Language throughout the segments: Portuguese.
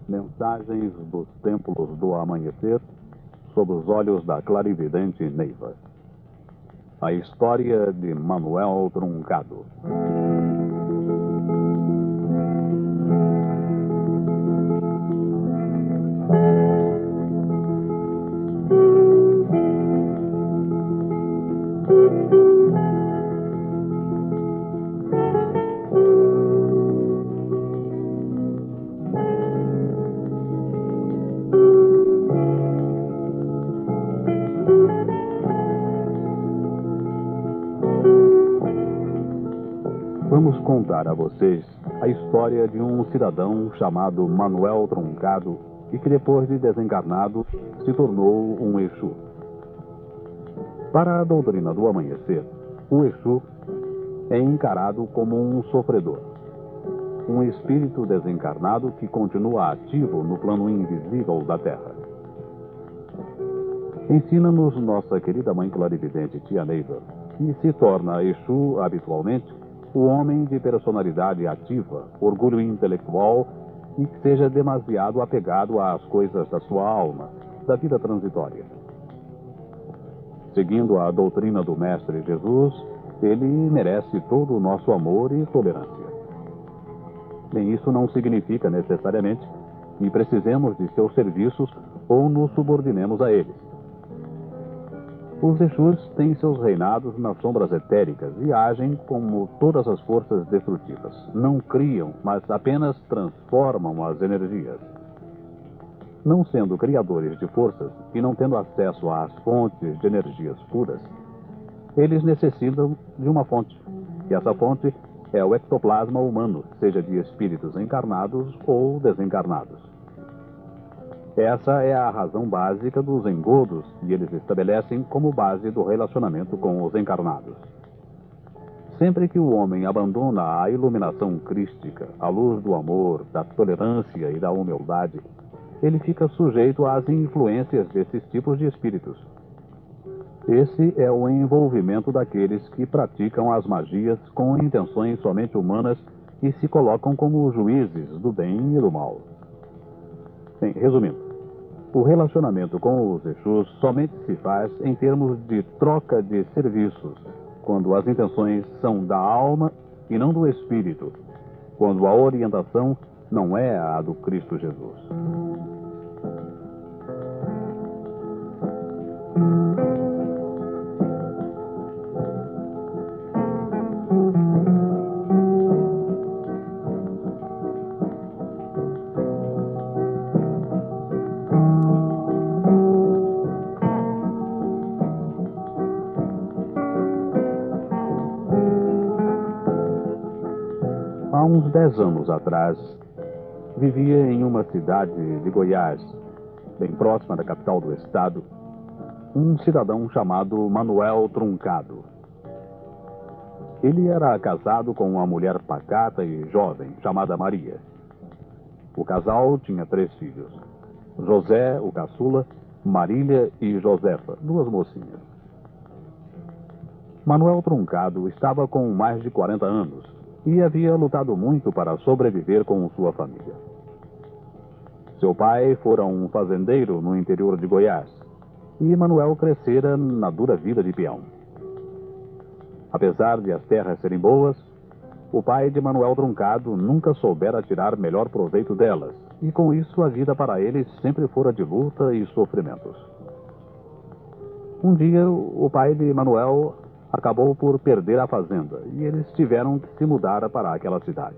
Mensagens dos Templos do Amanhecer, sob os olhos da clarividente Neiva. A história de Manuel Truncado. Vamos contar a vocês a história de um cidadão chamado Manuel Truncado e que depois de desencarnado se tornou um Exu. Para a doutrina do amanhecer, o Exu é encarado como um sofredor, um espírito desencarnado que continua ativo no plano invisível da Terra. Ensina-nos nossa querida mãe clarividente, tia Neiva, que se torna Exu habitualmente o homem de personalidade ativa, orgulho intelectual e que seja demasiado apegado às coisas da sua alma, da vida transitória. Seguindo a doutrina do Mestre Jesus, ele merece todo o nosso amor e tolerância. Bem, isso não significa necessariamente que precisemos de seus serviços ou nos subordinemos a eles. Os Exus têm seus reinados nas sombras etéricas e agem como todas as forças destrutivas. Não criam, mas apenas transformam as energias. Não sendo criadores de forças e não tendo acesso às fontes de energias puras, eles necessitam de uma fonte. E essa fonte é o ectoplasma humano, seja de espíritos encarnados ou desencarnados. Essa é a razão básica dos engodos que eles estabelecem como base do relacionamento com os encarnados. Sempre que o homem abandona a iluminação crística, a luz do amor, da tolerância e da humildade, ele fica sujeito às influências desses tipos de espíritos. Esse é o envolvimento daqueles que praticam as magias com intenções somente humanas e se colocam como juízes do bem e do mal. Bem, resumindo, o relacionamento com os Exus somente se faz em termos de troca de serviços, quando as intenções são da alma e não do espírito, quando a orientação não é a do Cristo Jesus. Há uns 10 anos atrás, vivia em uma cidade de Goiás, bem próxima da capital do estado, um cidadão chamado Manuel Truncado. Ele era casado com uma mulher pacata e jovem, chamada Maria. O casal tinha 3 filhos: José, o caçula, Marília e Josefa, 2 mocinhas. Manuel Truncado estava com mais de 40 anos e havia lutado muito para sobreviver com sua família. Seu pai fora um fazendeiro no interior de Goiás e Manuel crescera na dura vida de peão. Apesar de as terras serem boas, o pai de Manuel Truncado nunca soubera tirar melhor proveito delas, e com isso a vida para ele sempre fora de luta e sofrimentos. Um dia, o pai de Manuel acabou por perder a fazenda e eles tiveram que se mudar para aquela cidade.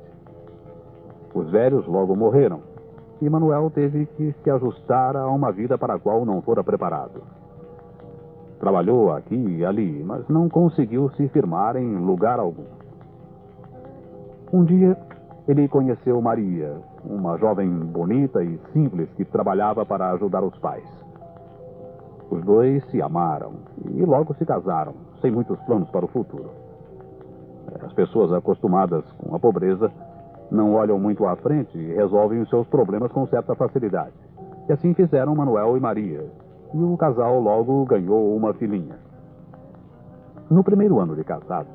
Os velhos logo morreram e Manuel teve que se ajustar a uma vida para a qual não fora preparado. Trabalhou aqui e ali, mas não conseguiu se firmar em lugar algum. Um dia, ele conheceu Maria, uma jovem bonita e simples que trabalhava para ajudar os pais. Os dois se amaram e logo se casaram, sem muitos planos para o futuro. As pessoas acostumadas com a pobreza não olham muito à frente e resolvem os seus problemas com certa facilidade. E assim fizeram Manuel e Maria, e o casal logo ganhou uma filhinha. No primeiro ano de casados,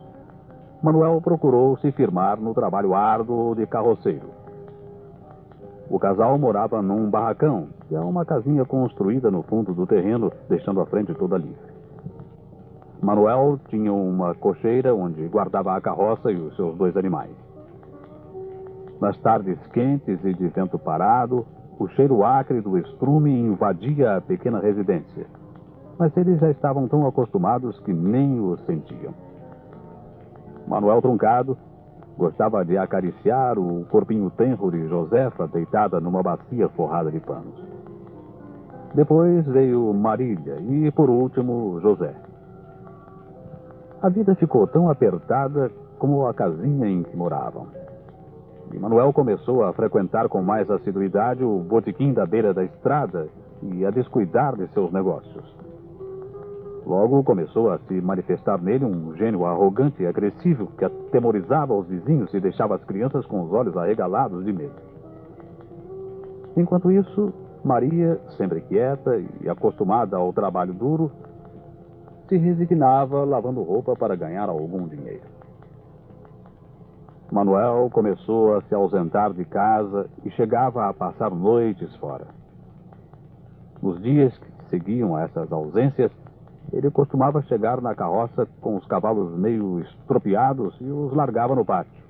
Manuel procurou se firmar no trabalho árduo de carroceiro. O casal morava num barracão, que é uma casinha construída no fundo do terreno, deixando a frente toda livre. Manuel tinha uma cocheira onde guardava a carroça e os seus 2 animais. Nas tardes quentes e de vento parado, o cheiro acre do estrume invadia a pequena residência. Mas eles já estavam tão acostumados que nem o sentiam. Manuel Truncado gostava de acariciar o corpinho tenro de Josefa deitada numa bacia forrada de panos. Depois veio Marília e, por último, José. A vida ficou tão apertada como a casinha em que moravam. E Manuel começou a frequentar com mais assiduidade o botequim da beira da estrada e a descuidar de seus negócios. Logo começou a se manifestar nele um gênio arrogante e agressivo que atemorizava os vizinhos e deixava as crianças com os olhos arregalados de medo. Enquanto isso, Maria, sempre quieta e acostumada ao trabalho duro, se resignava lavando roupa para ganhar algum dinheiro. Manuel começou a se ausentar de casa e chegava a passar noites fora. Nos dias que seguiam a essas ausências, ele costumava chegar na carroça com os cavalos meio estropiados e os largava no pátio.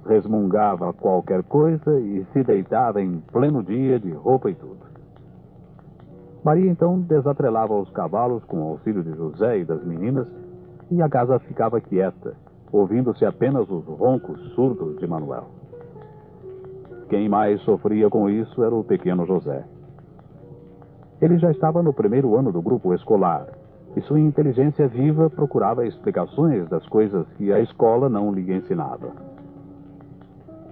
Resmungava qualquer coisa e se deitava em pleno dia de roupa e tudo. Maria então desatrelava os cavalos com o auxílio de José e das meninas e a casa ficava quieta, ouvindo-se apenas os roncos surdos de Manuel. Quem mais sofria com isso era o pequeno José. Ele já estava no 1º ano do grupo escolar e sua inteligência viva procurava explicações das coisas que a escola não lhe ensinava.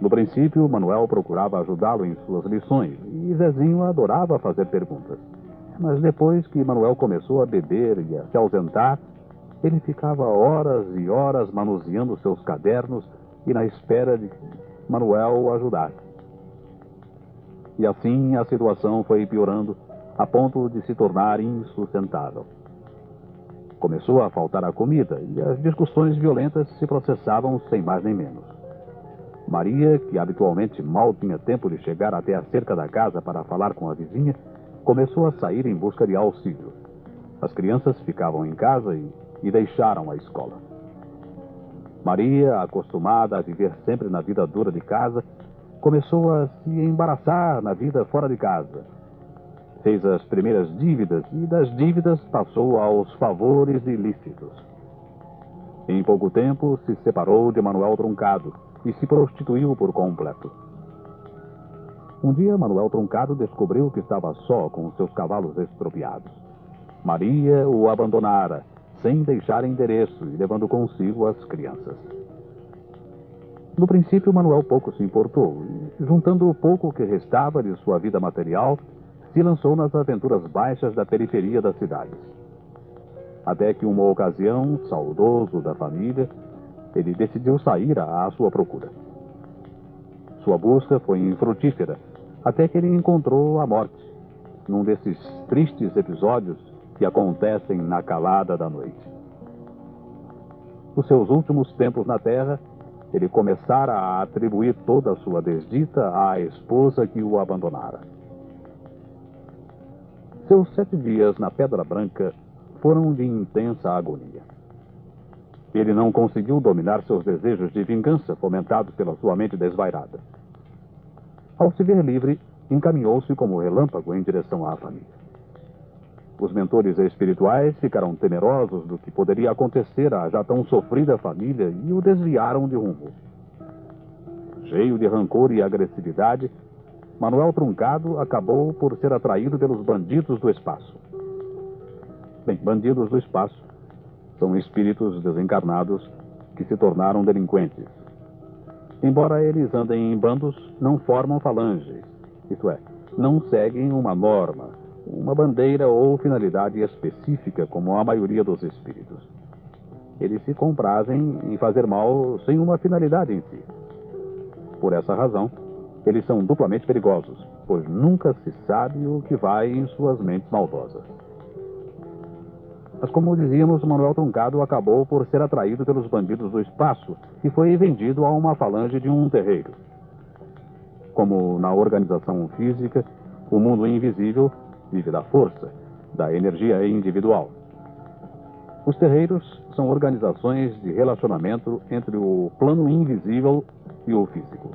No princípio, Manuel procurava ajudá-lo em suas lições e Zezinho adorava fazer perguntas. Mas depois que Manuel começou a beber e a se ausentar, ele ficava horas e horas manuseando seus cadernos e na espera de que Manuel o ajudasse. E assim a situação foi piorando a ponto de se tornar insustentável. Começou a faltar a comida e as discussões violentas se processavam sem mais nem menos. Maria, que habitualmente mal tinha tempo de chegar até a cerca da casa para falar com a vizinha, começou a sair em busca de auxílio. As crianças ficavam em casa e deixaram a escola. Maria, acostumada a viver sempre na vida dura de casa, começou a se embaraçar na vida fora de casa. Fez as primeiras dívidas e das dívidas passou aos favores ilícitos. Em pouco tempo se separou de Manuel Truncado e se prostituiu por completo. Um dia Manuel Truncado descobriu que estava só com seus cavalos estropiados. Maria o abandonara, sem deixar endereço e levando consigo as crianças. No princípio, Manuel pouco se importou e, juntando o pouco que restava de sua vida material, se lançou nas aventuras baixas da periferia das cidades. Até que uma ocasião, saudoso da família, ele decidiu sair à sua procura. Sua busca foi infrutífera, até que ele encontrou a morte, num desses tristes episódios que acontecem na calada da noite. Nos seus últimos tempos na Terra, ele começara a atribuir toda a sua desdita à esposa que o abandonara. Seus 7 dias na Pedra Branca foram de intensa agonia. Ele não conseguiu dominar seus desejos de vingança fomentados pela sua mente desvairada. Ao se ver livre, encaminhou-se como relâmpago em direção à família. Os mentores espirituais ficaram temerosos do que poderia acontecer à já tão sofrida família e o desviaram de rumo. Cheio de rancor e agressividade, Manuel Truncado acabou por ser atraído pelos bandidos do espaço. Bem, bandidos do espaço são espíritos desencarnados que se tornaram delinquentes. Embora eles andem em bandos, não formam falanges, isto é, não seguem uma norma, uma bandeira ou finalidade específica como a maioria dos espíritos. Eles se comprazem em fazer mal sem uma finalidade em si. Por essa razão, eles são duplamente perigosos, pois nunca se sabe o que vai em suas mentes maldosas. Mas, como dizíamos, Manuel Truncado acabou por ser atraído pelos bandidos do espaço e foi vendido a uma falange de um terreiro. Como na organização física, o mundo invisível vive da força, da energia individual. Os terreiros são organizações de relacionamento entre o plano invisível e o físico.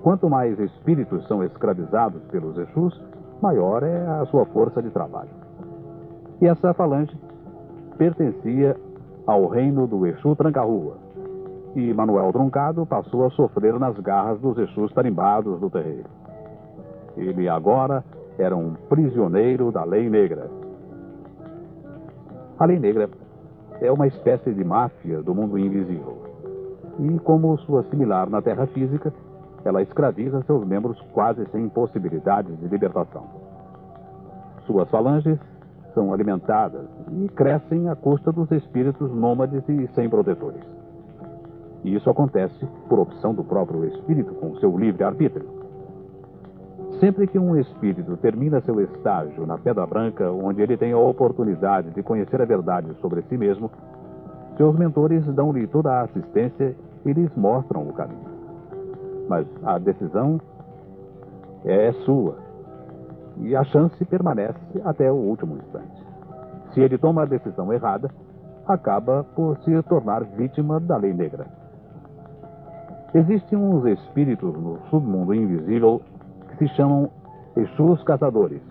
Quanto mais espíritos são escravizados pelos Exus, maior é a sua força de trabalho. E essa falange pertencia ao reino do Exu Tranca-Rua, e Manuel Truncado passou a sofrer nas garras dos Exus tarimbados do terreiro. Ele agora era um prisioneiro da Lei Negra. A Lei Negra é uma espécie de máfia do mundo invisível. E, como sua similar na Terra física, ela escraviza seus membros quase sem possibilidades de libertação. Suas falanges são alimentadas e crescem à custa dos espíritos nômades e sem protetores. E isso acontece por opção do próprio espírito, com seu livre-arbítrio. Sempre que um espírito termina seu estágio na Pedra Branca, onde ele tem a oportunidade de conhecer a verdade sobre si mesmo, seus mentores dão-lhe toda a assistência e lhes mostram o caminho. Mas a decisão é sua, e a chance permanece até o último instante. Se ele toma a decisão errada, acaba por se tornar vítima da Lei Negra. Existem uns espíritos no submundo invisível que se chamam Exus Caçadores.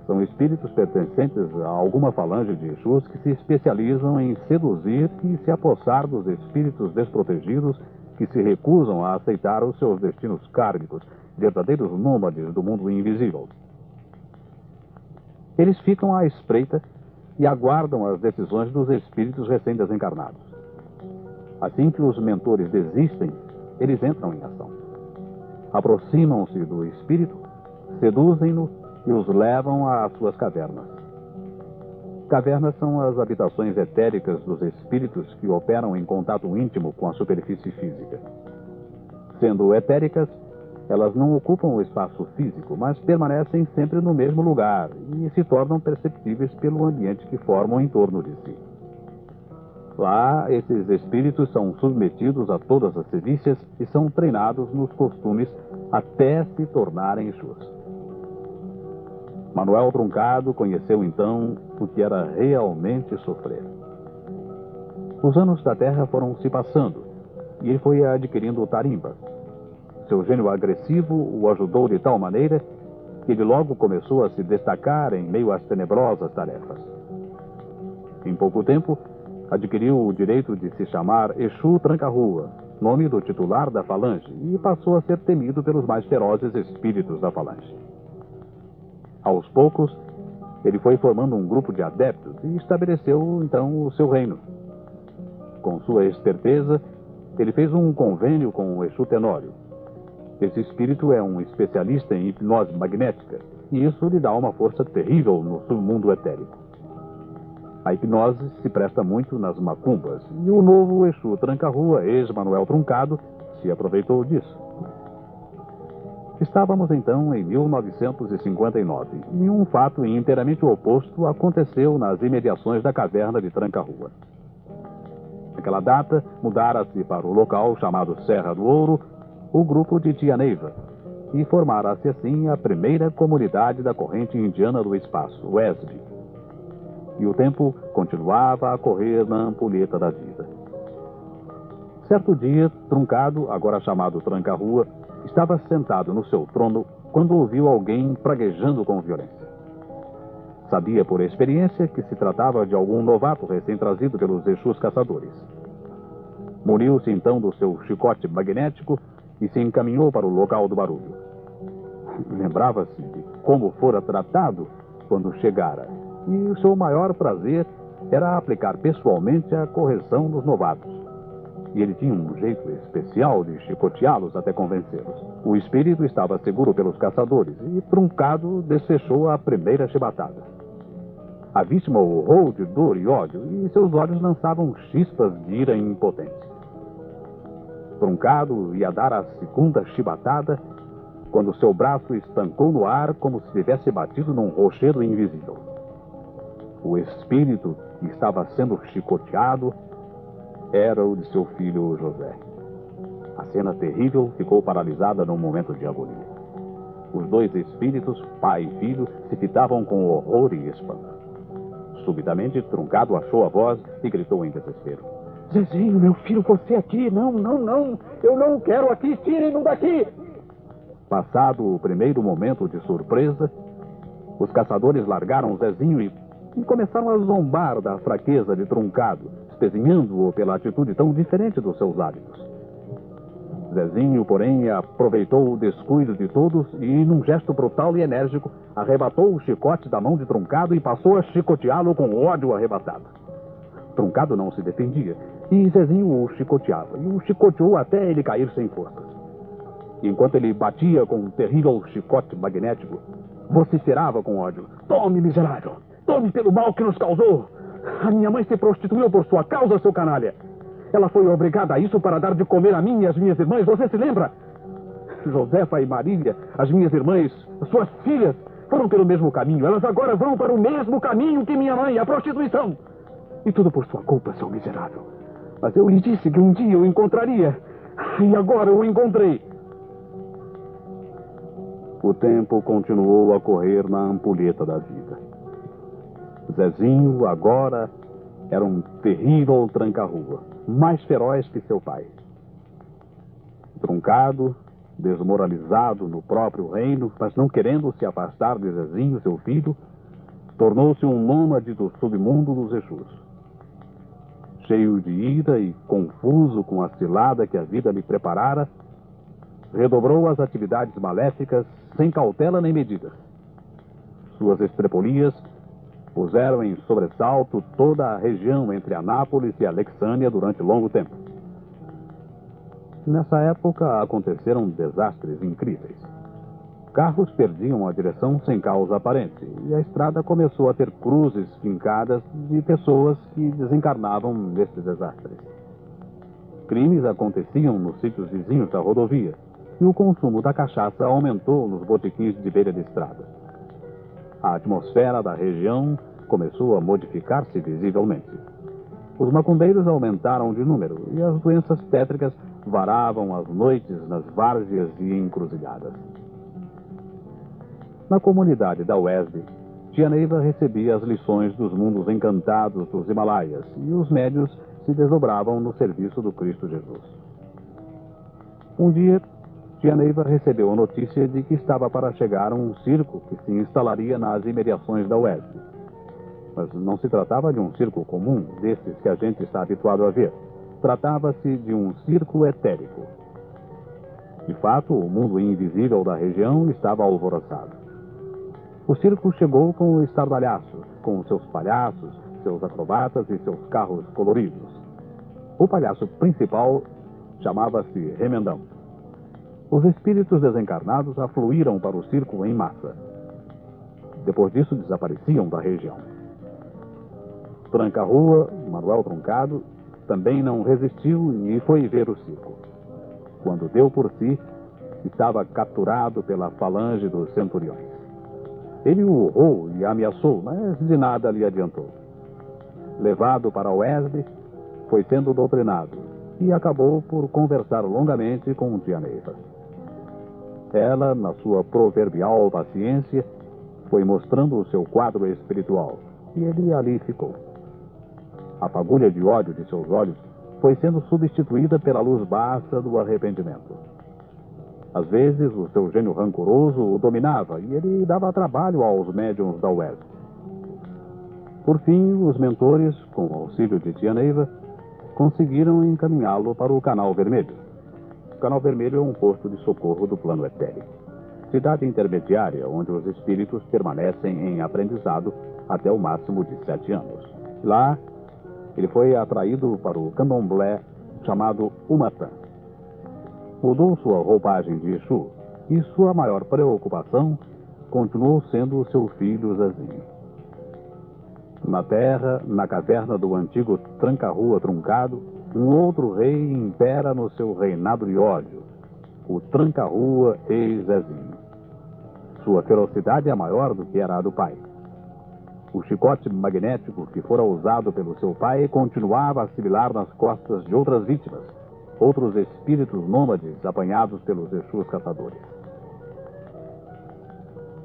São espíritos pertencentes a alguma falange de Exus que se especializam em seduzir e se apossar dos espíritos desprotegidos que se recusam a aceitar os seus destinos kármicos, verdadeiros nômades do mundo invisível. Eles ficam à espreita e aguardam as decisões dos espíritos recém-desencarnados. Assim que os mentores desistem, eles entram em ação. Aproximam-se do espírito, seduzem-no e os levam às suas cavernas. Cavernas são as habitações etéricas dos espíritos que operam em contato íntimo com a superfície física. Sendo etéricas, elas não ocupam o espaço físico, mas permanecem sempre no mesmo lugar e se tornam perceptíveis pelo ambiente que formam em torno de si. Lá, esses espíritos são submetidos a todas as sevícias e são treinados nos costumes até se tornarem Exus. Manuel Truncado conheceu então o que era realmente sofrer. Os anos da Terra foram se passando e ele foi adquirindo tarimba. Seu gênio agressivo o ajudou de tal maneira que ele logo começou a se destacar em meio às tenebrosas tarefas. Em pouco tempo, adquiriu o direito de se chamar Exu Tranca-Rua, nome do titular da falange, e passou a ser temido pelos mais ferozes espíritos da falange. Aos poucos, ele foi formando um grupo de adeptos e estabeleceu, então, o seu reino. Com sua esperteza, ele fez um convênio com o Exu Tenório. Esse espírito é um especialista em hipnose magnética, e isso lhe dá uma força terrível no submundo etérico. A hipnose se presta muito nas macumbas, e o novo Exu Tranca-Rua, ex-Manuel Truncado, se aproveitou disso. Estávamos então em 1959, e um fato inteiramente oposto aconteceu nas imediações da caverna de Tranca-Rua. Naquela data, mudara-se para o local chamado Serra do Ouro o grupo de Tia Neiva, e formara-se assim a primeira comunidade da corrente indiana do espaço, o ESB. E o tempo continuava a correr na ampulheta da vida. Certo dia, Truncado, agora chamado Tranca-Rua, estava sentado no seu trono quando ouviu alguém praguejando com violência. Sabia por experiência que se tratava de algum novato recém-trazido pelos Exus Caçadores. Muniu-se então do seu chicote magnético e se encaminhou para o local do barulho. Lembrava-se de como fora tratado quando chegara, e o seu maior prazer era aplicar pessoalmente a correção dos novatos. E ele tinha um jeito especial de chicoteá-los até convencê-los. O espírito estava seguro pelos caçadores e Truncado desfechou a primeira chibatada. A vítima urrou de dor e ódio e seus olhos lançavam chispas de ira impotente. Truncado ia dar a segunda chibatada quando seu braço estancou no ar como se tivesse batido num rochedo invisível. O espírito que estava sendo chicoteado era o de seu filho José. A cena terrível ficou paralisada num momento de agonia. Os dois espíritos, pai e filho, se fitavam com horror e espanto. Subitamente, Truncado achou a voz e gritou em desespero: Zezinho, meu filho, você aqui? Não, não, não. Eu não quero aqui. Tirem-no daqui. Passado o primeiro momento de surpresa, os caçadores largaram Zezinho e começaram a zombar da fraqueza de Truncado, espezinhando-o pela atitude tão diferente dos seus hábitos. Zezinho, porém, aproveitou o descuido de todos e, num gesto brutal e enérgico, arrebatou o chicote da mão de Truncado e passou a chicoteá-lo com ódio arrebatado. Truncado não se defendia e Zezinho o chicoteava e o chicoteou até ele cair sem forças. Enquanto ele batia com um terrível chicote magnético, vociferava com ódio: Tome, miserável! Tome pelo mal que nos causou! A minha mãe se prostituiu por sua causa, seu canalha! Ela foi obrigada a isso para dar de comer a mim e às minhas irmãs, você se lembra? Josefa e Marília, as minhas irmãs, suas filhas, foram pelo mesmo caminho. Elas agora vão para o mesmo caminho que minha mãe, a prostituição. E tudo por sua culpa, seu miserável. Mas eu lhe disse que um dia eu encontraria. E agora eu o encontrei. O tempo continuou a correr na ampulheta da vida. Zezinho agora era um terrível tranca-rua, mais feroz que seu pai. Truncado, desmoralizado no próprio reino, mas não querendo se afastar de Zezinho, seu filho, tornou-se um nômade do submundo dos Exus. Cheio de ira e confuso com a cilada que a vida lhe preparara, redobrou as atividades maléficas sem cautela nem medidas. Suas estrepolias puseram em sobressalto toda a região entre Anápolis e Alexânia durante longo tempo. Nessa época aconteceram desastres incríveis. Carros perdiam a direção sem causa aparente e a estrada começou a ter cruzes fincadas de pessoas que desencarnavam nesses desastres. Crimes aconteciam nos sítios vizinhos da rodovia e o consumo da cachaça aumentou nos botequins de beira de estrada. A atmosfera da região começou a modificar-se visivelmente. Os macumbeiros aumentaram de número e as doenças tétricas varavam as noites nas várzeas e encruzilhadas. Na comunidade da UESB, Tia Neiva recebia as lições dos mundos encantados dos Himalaias e os médios se desdobravam no serviço do Cristo Jesus. Um dia, Tia Neiva recebeu a notícia de que estava para chegar um circo que se instalaria nas imediações da UESB. Mas não se tratava de um circo comum, desses que a gente está habituado a ver. Tratava-se de um circo etérico. De fato, o mundo invisível da região estava alvoroçado. O circo chegou com o estardalhaço, com seus palhaços, seus acrobatas e seus carros coloridos. O palhaço principal chamava-se Remendão. Os espíritos desencarnados afluíram para o circo em massa. Depois disso, desapareciam da região. Tranca-rua, Manuel Truncado, também não resistiu e foi ver o circo. Quando deu por si, estava capturado pela falange dos centuriões. Ele o urrou e ameaçou, mas de nada lhe adiantou. Levado para o ESB, foi sendo doutrinado e acabou por conversar longamente com Tia Neiva. Ela, na sua proverbial paciência, foi mostrando o seu quadro espiritual e ele ali ficou. A fagulha de ódio de seus olhos foi sendo substituída pela luz baixa do arrependimento. Às vezes, o seu gênio rancoroso o dominava e ele dava trabalho aos médiuns da UESB. Por fim, os mentores, com o auxílio de Tia Neiva, conseguiram encaminhá-lo para o Canal Vermelho. O Canal Vermelho é um posto de socorro do plano etérico. Cidade intermediária onde os espíritos permanecem em aprendizado até o máximo de 7 anos. Lá, ele foi atraído para o candomblé chamado Umatã. Mudou sua roupagem de Exu e sua maior preocupação continuou sendo o seu filho Zezinho. Na terra, na caverna do antigo Tranca-Rua Truncado, um outro rei impera no seu reinado de ódio, o Tranca-Rua ex-Zezinho. Sua ferocidade é maior do que era a do pai. O chicote magnético que fora usado pelo seu pai continuava a sibilar nas costas de outras vítimas, outros espíritos nômades apanhados pelos Exus caçadores.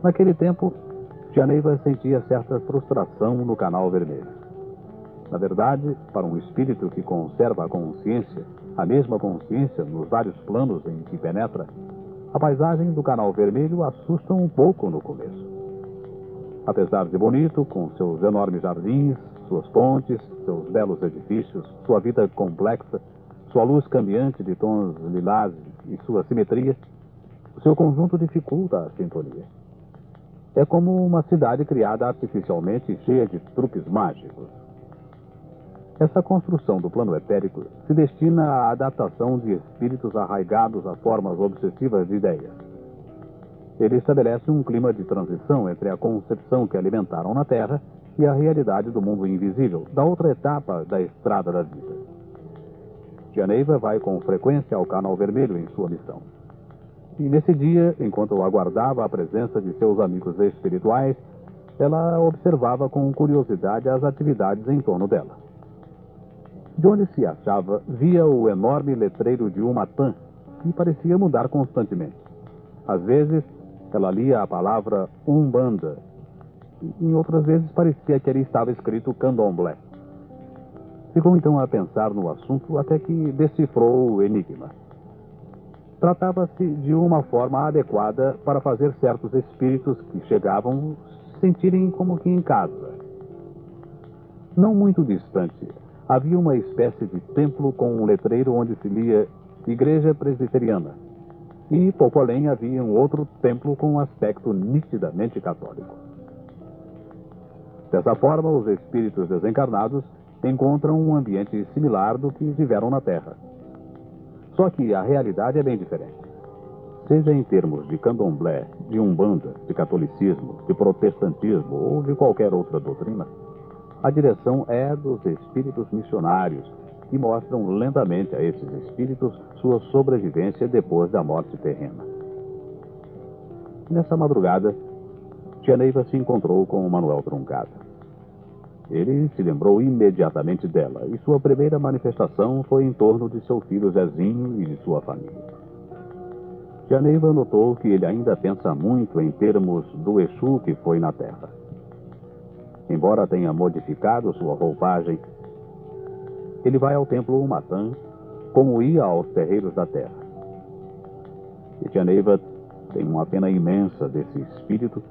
Naquele tempo, Tia Neiva sentia certa frustração no Canal Vermelho. Na verdade, para um espírito que conserva a mesma consciência nos vários planos em que penetra, a paisagem do Canal Vermelho assusta um pouco no começo. Apesar de bonito, com seus enormes jardins, suas pontes, seus belos edifícios, sua vida complexa, sua luz cambiante de tons lilás e sua simetria, o seu conjunto dificulta a sintonia. É como uma cidade criada artificialmente cheia de truques mágicos. Essa construção do plano etérico se destina à adaptação de espíritos arraigados a formas obsessivas de ideias. Ele estabelece um clima de transição entre a concepção que alimentaram na Terra e a realidade do mundo invisível, da outra etapa da estrada da vida. Tia Neiva vai com frequência ao Canal Vermelho em sua missão. E nesse dia, enquanto aguardava a presença de seus amigos espirituais, ela observava com curiosidade as atividades em torno dela. De onde se achava, via o enorme letreiro de Umatã, que parecia mudar constantemente. Às vezes, ela lia a palavra Umbanda, e em outras vezes parecia que ali estava escrito Candomblé. Ficou então a pensar no assunto até que decifrou o enigma. Tratava-se de uma forma adequada para fazer certos espíritos que chegavam se sentirem como que em casa. Não muito distante, havia uma espécie de templo com um letreiro onde se lia Igreja Presbiteriana. E pouco além havia um outro templo com um aspecto nitidamente católico. Dessa forma, os espíritos desencarnados encontram um ambiente similar do que viveram na Terra. Só que a realidade é bem diferente. Seja em termos de candomblé, de umbanda, de catolicismo, de protestantismo ou de qualquer outra doutrina, a direção é dos espíritos missionários, que mostram lentamente a esses espíritos sua sobrevivência depois da morte terrena. Nessa madrugada, Tia Neiva se encontrou com o Manuel Truncado. Ele se lembrou imediatamente dela, e sua primeira manifestação foi em torno de seu filho Zezinho e de sua família. Tia Neiva notou que ele ainda pensa muito em termos do Exu que foi na Terra. Embora tenha modificado sua roupagem, ele vai ao templo Umatã como ia aos terreiros da Terra. E Tia Neiva tem uma pena imensa desse espírito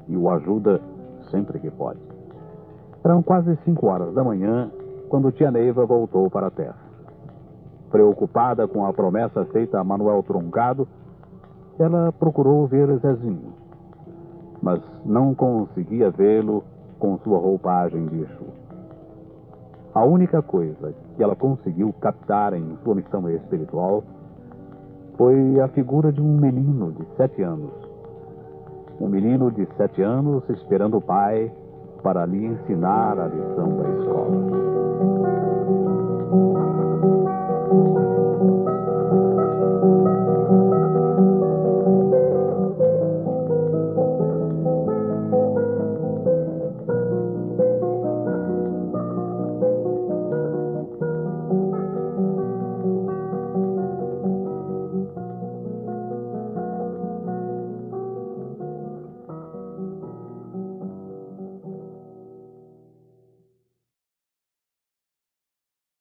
e o ajuda sempre que pode. Eram quase 5 horas da manhã quando Tia Neiva voltou para a Terra. Preocupada com a promessa feita a Manuel Truncado, ela procurou ver Zezinho, mas não conseguia vê-lo com sua roupagem de Exu. A única coisa que ela conseguiu captar em sua missão espiritual foi a figura de um menino de 7 anos. Um menino de 7 anos esperando o pai para lhe ensinar a lição da escola.